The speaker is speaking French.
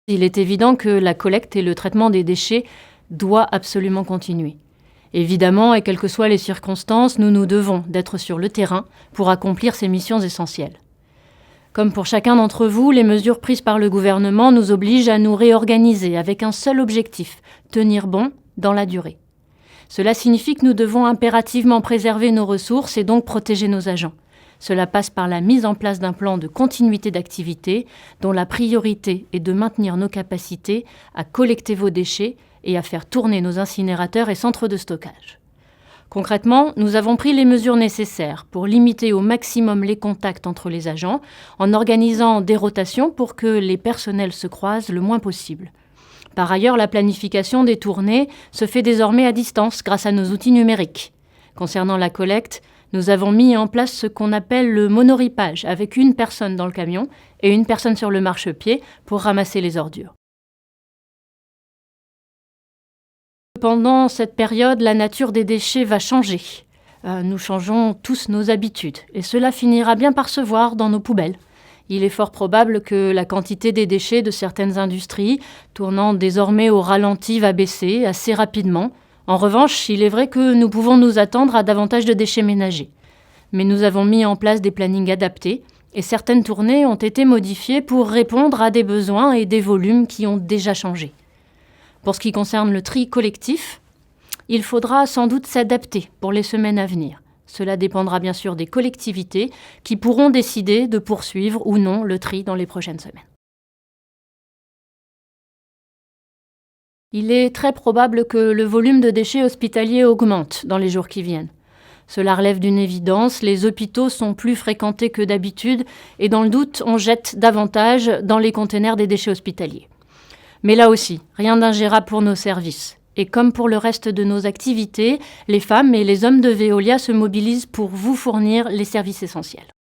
Il est évident que la collecte et le traitement des déchets doivent absolument continuer. Évidemment, et quelles que soient les circonstances, nous nous devons d'être sur le terrain pour accomplir ces missions essentielles. Comme pour chacun d'entre vous, les mesures prises par le gouvernement nous obligent à nous réorganiser avec un seul objectif, tenir bon dans la durée. Cela signifie que nous devons impérativement préserver nos ressources et donc protéger nos agents. Cela passe par la mise en place d'un plan de continuité d'activité dont la priorité est de maintenir nos capacités à collecter vos déchets et à faire tourner nos incinérateurs et centres de stockage. Concrètement, nous avons pris les mesures nécessaires pour limiter au maximum les contacts entre les agents en organisant des rotations pour que les personnels se croisent le moins possible. Par ailleurs, la planification des tournées se fait désormais à distance grâce à nos outils numériques. Concernant la collecte, nous avons mis en place ce qu'on appelle le monoripage, avec une personne dans le camion et une personne sur le marchepied pour ramasser les ordures. Pendant cette période, la nature des déchets va changer. Nous changeons tous nos habitudes et cela finira bien par se voir dans nos poubelles. Il est fort probable que la quantité des déchets de certaines industries, tournant désormais au ralenti, va baisser assez rapidement. En revanche, il est vrai que nous pouvons nous attendre à davantage de déchets ménagers. Mais nous avons mis en place des plannings adaptés et certaines tournées ont été modifiées pour répondre à des besoins et des volumes qui ont déjà changé. Pour ce qui concerne le tri collectif, il faudra sans doute s'adapter pour les semaines à venir. Cela dépendra bien sûr des collectivités qui pourront décider de poursuivre ou non le tri dans les prochaines semaines. Il est très probable que le volume de déchets hospitaliers augmente dans les jours qui viennent. Cela relève d'une évidence, les hôpitaux sont plus fréquentés que d'habitude et dans le doute, on jette davantage dans les containers des déchets hospitaliers. Mais là aussi, rien d'ingérable pour nos services. Et comme pour le reste de nos activités, les femmes et les hommes de Veolia se mobilisent pour vous fournir les services essentiels.